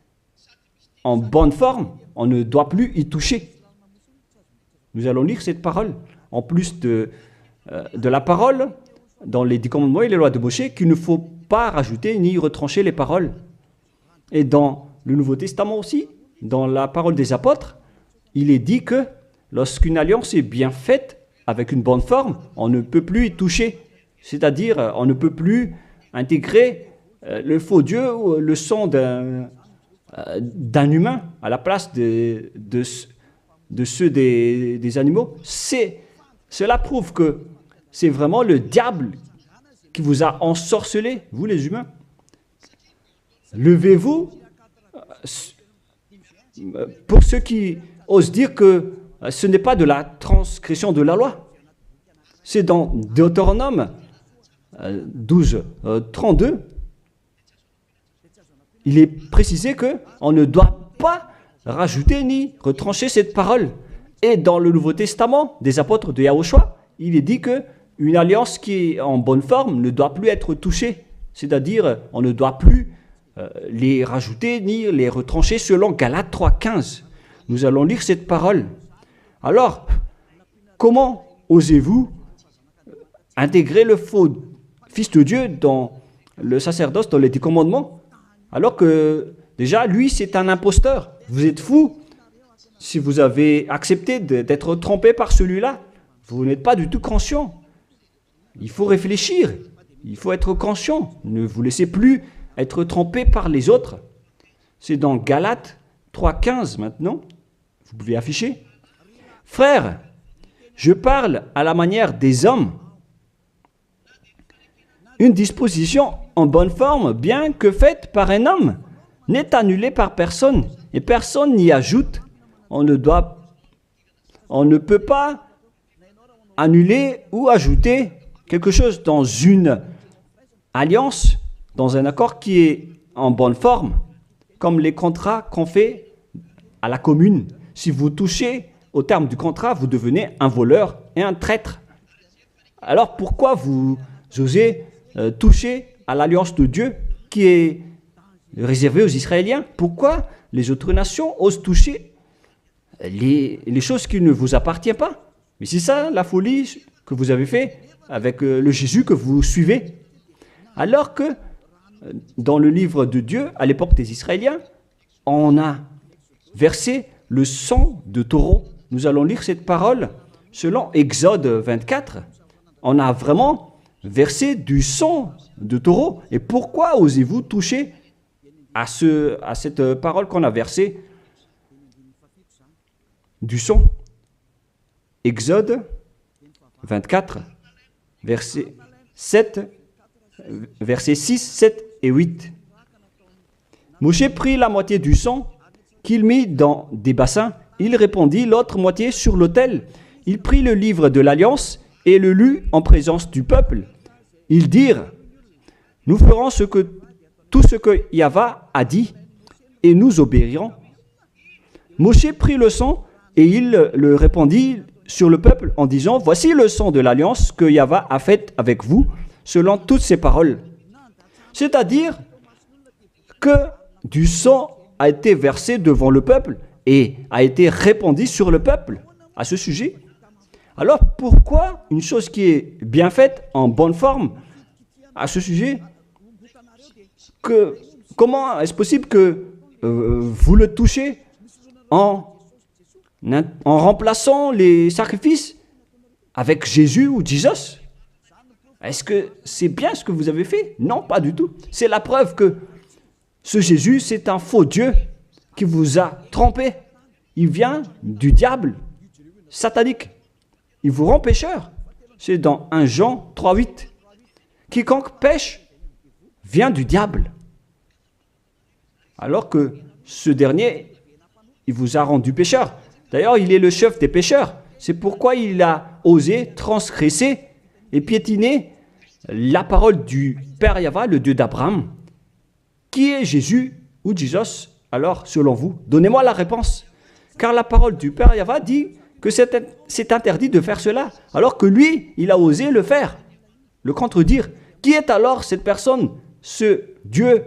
en bonne forme, on ne doit plus y toucher. Nous allons lire cette parole. En plus de la parole, dans les 10 commandements et les lois de Moïse, qu'il ne faut pas rajouter ni retrancher les paroles. Et dans le Nouveau Testament aussi, dans la parole des apôtres, il est dit que lorsqu'une alliance est bien faite, avec une bonne forme, on ne peut plus y toucher. C'est-à-dire, on ne peut plus intégrer le faux Dieu ou le sang d'un humain à la place de ceux des animaux. Cela prouve que c'est vraiment le diable qui vous a ensorcelé, vous les humains. Levez-vous. Pour ceux qui osent dire que ce n'est pas de la transgression de la loi. C'est dans Deutéronome 12, 32. Il est précisé qu'on ne doit pas rajouter ni retrancher cette parole. Et dans le Nouveau Testament des apôtres de Yahushua, il est dit qu'une alliance qui est en bonne forme ne doit plus être touchée. C'est-à-dire, on ne doit plus les rajouter ni les retrancher selon Galates 3.15. Nous allons lire cette parole. Alors, comment osez-vous intégrer le faux Fils de Dieu dans le sacerdoce, dans les 10 commandements, alors que déjà, lui, c'est un imposteur. Vous êtes fou. Si vous avez accepté d'être trompé par celui-là, vous n'êtes pas du tout conscient. Il faut réfléchir. Il faut être conscient. Ne vous laissez plus être trompé par les autres. C'est dans Galates 3,15 maintenant. Vous pouvez afficher. Frères, je parle à la manière des hommes. Une disposition en bonne forme, bien que faite par un homme, n'est annulée par personne et personne n'y ajoute. On ne peut pas annuler ou ajouter quelque chose dans une alliance, dans un accord qui est en bonne forme, comme les contrats qu'on fait à la commune. Si vous touchez au terme du contrat, vous devenez un voleur et un traître. Alors pourquoi vous osez toucher à l'alliance de Dieu qui est réservée aux Israéliens? Pourquoi les autres nations osent toucher les choses qui ne vous appartiennent pas? Mais c'est ça la folie que vous avez fait avec le Jésus que vous suivez. Alors que dans le livre de Dieu, à l'époque des Israéliens, on a versé le sang de taureau. Nous allons lire cette parole selon Exode 24. On a vraiment versé du sang de taureau. Et pourquoi osez-vous toucher à cette parole qu'on a versée du sang? Exode 24, versets 6, 7 et 8. Moïse prit la moitié du sang qu'il mit dans des bassins. Il répandit l'autre moitié sur l'autel. Il prit le livre de l'Alliance et le lut en présence du peuple. Ils dirent, nous ferons tout ce que Yahvé a dit et nous obéirons. Moïse prit le sang et il le répandit sur le peuple en disant, voici le sang de l'Alliance que Yahvé a faite avec vous selon toutes ses paroles. C'est-à-dire que du sang a été versé devant le peuple et a été répandu sur le peuple à ce sujet. Alors pourquoi une chose qui est bien faite, en bonne forme, à ce sujet, comment est-ce possible que vous le touchez en remplaçant les sacrifices avec Jésus ou Jesus? Est-ce que c'est bien ce que vous avez fait? Non, pas du tout. C'est la preuve que ce Jésus, c'est un faux Dieu qui vous a trompé. Il vient du diable satanique. Il vous rend pécheur. C'est dans 1 Jean 3,8. Quiconque pêche vient du diable. Alors que ce dernier, il vous a rendu pécheur. D'ailleurs, il est le chef des pécheurs. C'est pourquoi il a osé transgresser et piétiner la parole du Père Yahvé, le Dieu d'Abraham. Qui est Jésus ou Jesus? Alors, selon vous, donnez-moi la réponse. Car la parole du Père Yahvé dit que c'est interdit de faire cela, alors que lui, il a osé le faire, le contredire. Qui est alors cette personne, ce Dieu,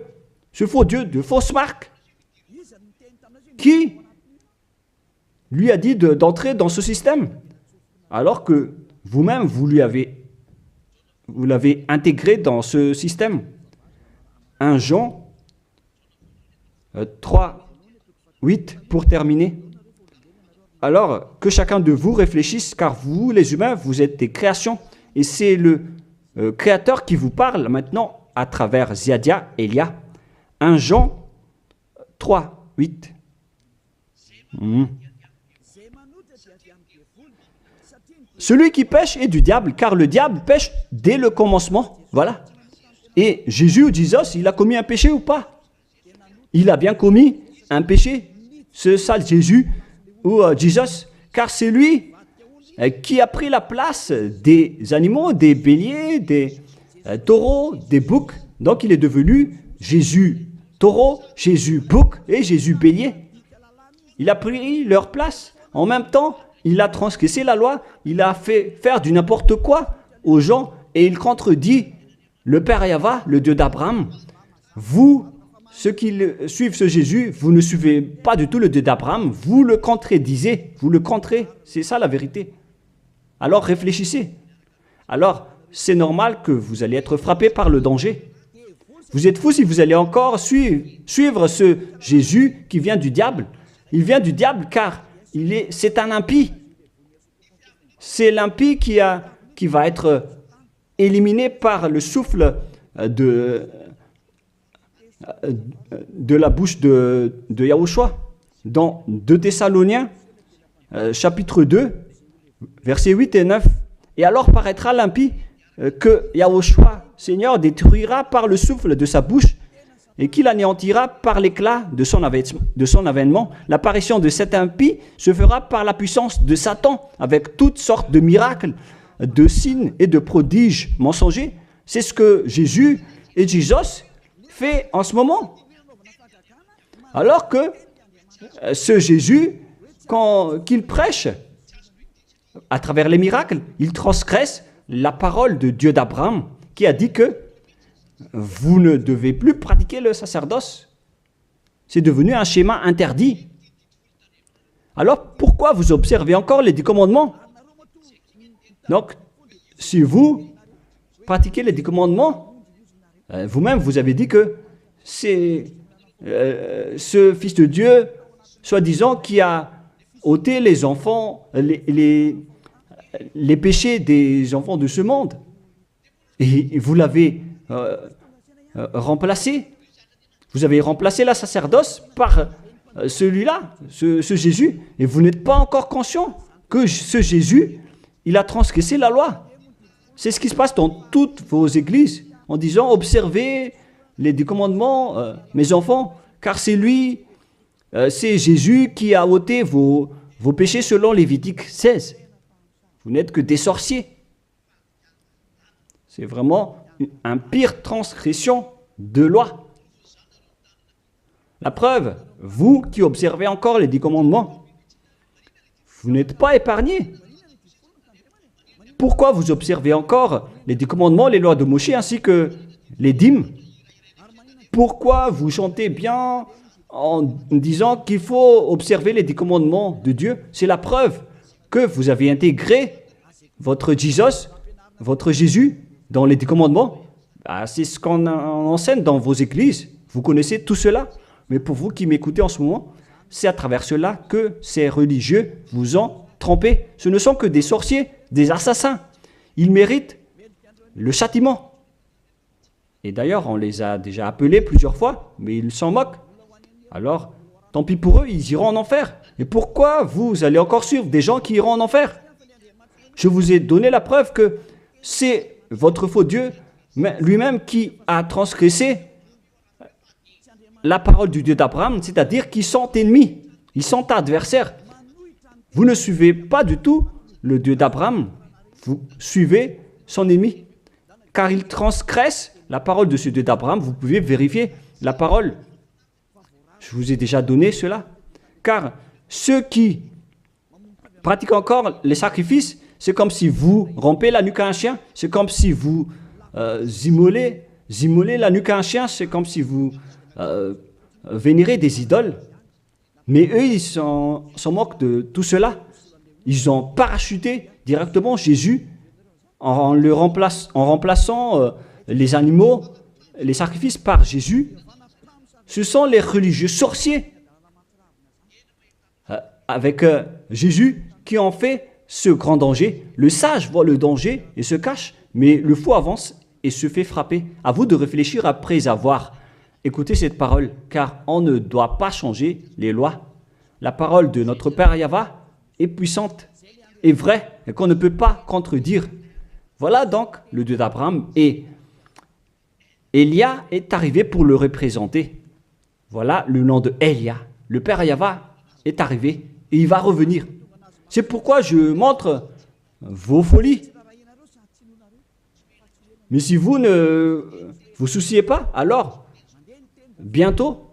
ce faux Dieu de fausse marque, qui lui a dit d'entrer dans ce système, alors que vous-même, vous l'avez intégré dans ce système. 1 Jean 3, 8, pour terminer. Alors, que chacun de vous réfléchisse, car vous, les humains, vous êtes des créations, et c'est le Créateur qui vous parle maintenant à travers Ziadia Elia. 1 Jean 3, 8. Celui qui pêche est du diable, car le diable pêche dès le commencement. Voilà. Et Jésus ou Jesus, il a commis un péché ou pas? Il a bien commis un péché, ce sale Jésus ou Jesus, car c'est lui qui a pris la place des animaux, des béliers, des taureaux, des boucs. Donc il est devenu Jésus taureau, Jésus bouc et Jésus bélier. Il a pris leur place. En même temps, il a transgressé la loi, il a fait faire du n'importe quoi aux gens et il contredit le Père Yahvé, le Dieu d'Abraham. Vous, ceux qui suivent ce Jésus, vous ne suivez pas du tout le Dieu d'Abraham, vous le contredisez, vous le contrez, c'est ça la vérité. Alors réfléchissez. Alors, c'est normal que vous allez être frappé par le danger. Vous êtes fous si vous allez encore suivre ce Jésus qui vient du diable. Il vient du diable car c'est un impie. C'est l'impie qui va être éliminés par le souffle de la bouche de Yahushua. Dans 2 Thessaloniens, chapitre 2, versets 8 et 9. Et alors paraîtra l'impie que Yahushua, Seigneur, détruira par le souffle de sa bouche et qu'il anéantira par l'éclat de son avènement. L'apparition de cet impie se fera par la puissance de Satan, avec toutes sortes de miracles, de signes et de prodiges mensongers. C'est ce que Jésus et Jésus fait en ce moment. Alors que ce Jésus, qu'il prêche à travers les miracles, il transgresse la parole de Dieu d'Abraham, qui a dit que vous ne devez plus pratiquer le sacerdoce. C'est devenu un schéma interdit. Alors, pourquoi vous observez encore les 10 commandements? Donc, si vous pratiquez les 10 commandements, vous-même, vous avez dit que c'est ce Fils de Dieu, soi-disant, qui a ôté les enfants, les péchés des enfants de ce monde. Et vous l'avez remplacé. Vous avez remplacé la sacerdoce par celui-là, ce Jésus. Et vous n'êtes pas encore conscient que ce Jésus, il a transgressé la loi. C'est ce qui se passe dans toutes vos églises, en disant, observez les 10 commandements, mes enfants, car c'est lui, c'est Jésus qui a ôté vos péchés selon Lévitique 16. Vous n'êtes que des sorciers. C'est vraiment une pire transgression de loi. La preuve, vous qui observez encore les 10 commandements, vous n'êtes pas épargnés. Pourquoi vous observez encore les 10 commandements, les lois de Moïse ainsi que les dîmes? Pourquoi vous chantez bien en disant qu'il faut observer les 10 commandements de Dieu? C'est la preuve que vous avez intégré votre Jésus, votre Jésus, dans les 10 commandements. C'est ce qu'on enseigne dans vos églises. Vous connaissez tout cela. Mais pour vous qui m'écoutez en ce moment, c'est à travers cela que ces religieux vous ont trompé. Ce ne sont que des sorciers, des assassins. Ils méritent le châtiment. Et d'ailleurs, on les a déjà appelés plusieurs fois, mais ils s'en moquent. Alors, tant pis pour eux, ils iront en enfer. Et pourquoi vous allez encore suivre des gens qui iront en enfer? Je vous ai donné la preuve que c'est votre faux Dieu lui-même qui a transgressé la parole du Dieu d'Abraham, c'est-à-dire qu'ils sont ennemis, ils sont adversaires. Vous ne suivez pas du tout le Dieu d'Abraham, vous suivez son ennemi, car il transgresse la parole de ce Dieu d'Abraham. Vous pouvez vérifier la parole. Je vous ai déjà donné cela. Car ceux qui pratiquent encore les sacrifices, c'est comme si vous rompez la nuque à un chien, c'est comme si vous immolez la nuque à un chien, c'est comme si vous vénérez des idoles. Mais eux, ils s'en moquent de tout cela. Ils ont parachuté directement Jésus en remplaçant les animaux, les sacrifices par Jésus. Ce sont les religieux sorciers avec Jésus qui ont fait ce grand danger. Le sage voit le danger et se cache, mais le fou avance et se fait frapper. À vous de réfléchir après avoir écouté cette parole, car on ne doit pas changer les lois. La parole de notre Père Yahva est puissante et vraie et qu'on ne peut pas contredire. Voilà donc le Dieu d'Abraham, et Élia est arrivé pour le représenter. Voilà le nom de Élia. Le Père Yahva est arrivé et il va revenir. C'est pourquoi je montre vos folies. Mais si vous ne vous souciez pas, alors bientôt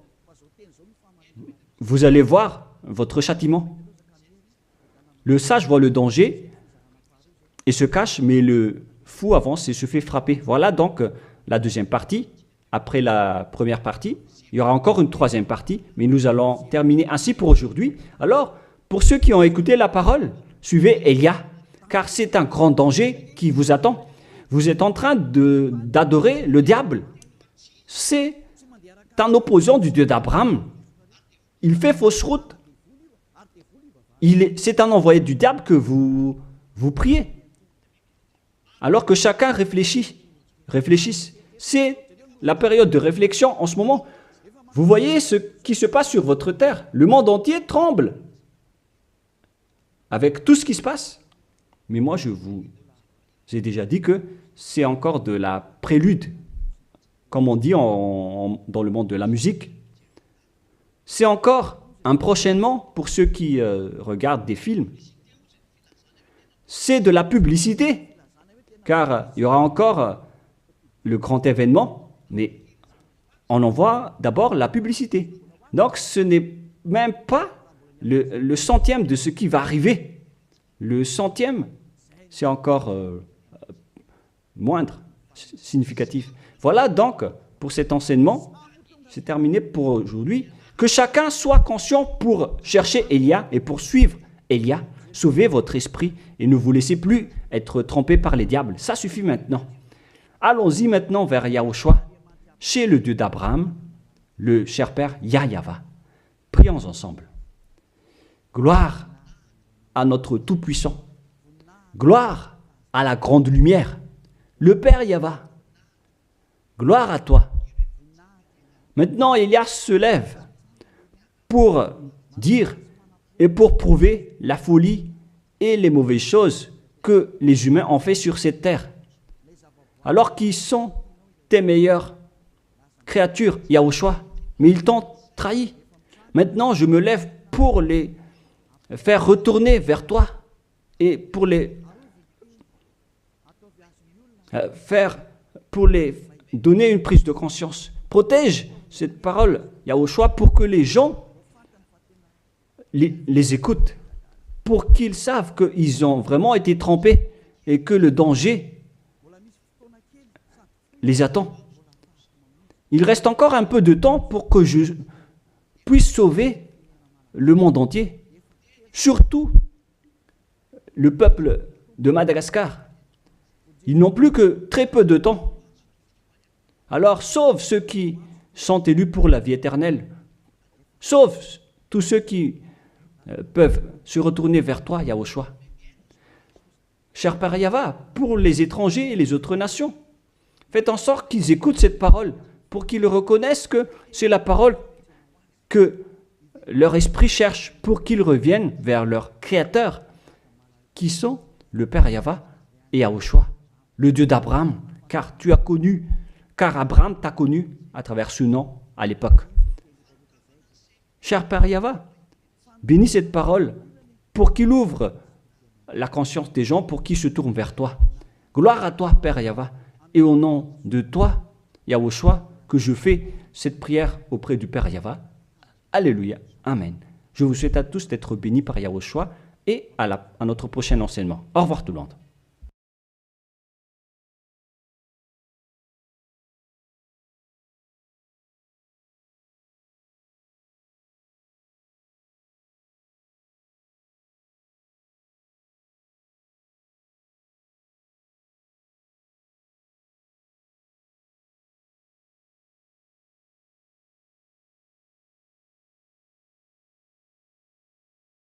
vous allez voir votre châtiment. Le sage voit le danger et se cache, mais le fou avance et se fait frapper. Voilà donc la deuxième partie. Après la première partie, il y aura encore une troisième partie, mais nous allons terminer ainsi pour aujourd'hui. Alors, pour ceux qui ont écouté la parole, suivez Élia, car c'est un grand danger qui vous attend. Vous êtes en train d'adorer le diable. C'est un opposant du Dieu d'Abraham. Il fait fausse route. C'est un envoyé du diable que vous priez. Alors que chacun réfléchisse. C'est la période de réflexion en ce moment. Vous voyez ce qui se passe sur votre terre. Le monde entier tremble avec tout ce qui se passe. Mais moi, je vous ai déjà dit que c'est encore de la prélude, comme on dit dans le monde de la musique. C'est encore un prochainement pour ceux qui regardent des films. C'est de la publicité, car il y aura encore le grand événement, mais on en voit d'abord la publicité. Donc ce n'est même pas le centième de ce qui va arriver. Le centième, c'est encore moindre, significatif. Voilà donc pour cet enseignement, c'est terminé pour aujourd'hui. Que chacun soit conscient pour chercher Élia et pour suivre Élia. Sauvez votre esprit et ne vous laissez plus être trompé par les diables. Ça suffit maintenant. Allons-y maintenant vers Yahushua, chez le Dieu d'Abraham, le cher Père Yahweh. Prions ensemble. Gloire à notre Tout-Puissant. Gloire à la grande lumière, le Père Yahweh. Gloire à toi. Maintenant, Élia se lève pour dire et pour prouver la folie et les mauvaises choses que les humains ont fait sur cette terre. Alors qu'ils sont tes meilleures créatures, Yahushua, mais ils t'ont trahi. Maintenant, je me lève pour les faire retourner vers toi et pour les donner une prise de conscience. Protège cette parole, Yahushua, pour que les gens les écoutent, pour qu'ils savent qu'ils ont vraiment été trempés et que le danger les attend. Il reste encore un peu de temps pour que je puisse sauver le monde entier, surtout le peuple de Madagascar. Ils n'ont plus que très peu de temps. Alors sauve ceux qui sont élus pour la vie éternelle. Sauve tous ceux qui peuvent se retourner vers toi, Yahushua. Cher Père Yahweh, pour les étrangers et les autres nations, faites en sorte qu'ils écoutent cette parole, pour qu'ils reconnaissent que c'est la parole que leur esprit cherche, pour qu'ils reviennent vers leur Créateur, qui sont le Père Yahweh et Yahushua, le Dieu d'Abraham, car Abraham t'a connu à travers ce nom à l'époque. Cher Père Yahweh, bénis cette parole pour qu'il ouvre la conscience des gens, pour qu'ils se tournent vers toi. Gloire à toi, Père Yahweh, et au nom de toi, Yahushua, que je fais cette prière auprès du Père Yahweh. Alléluia. Amen. Je vous souhaite à tous d'être bénis par Yahushua et à notre prochain enseignement. Au revoir tout le monde.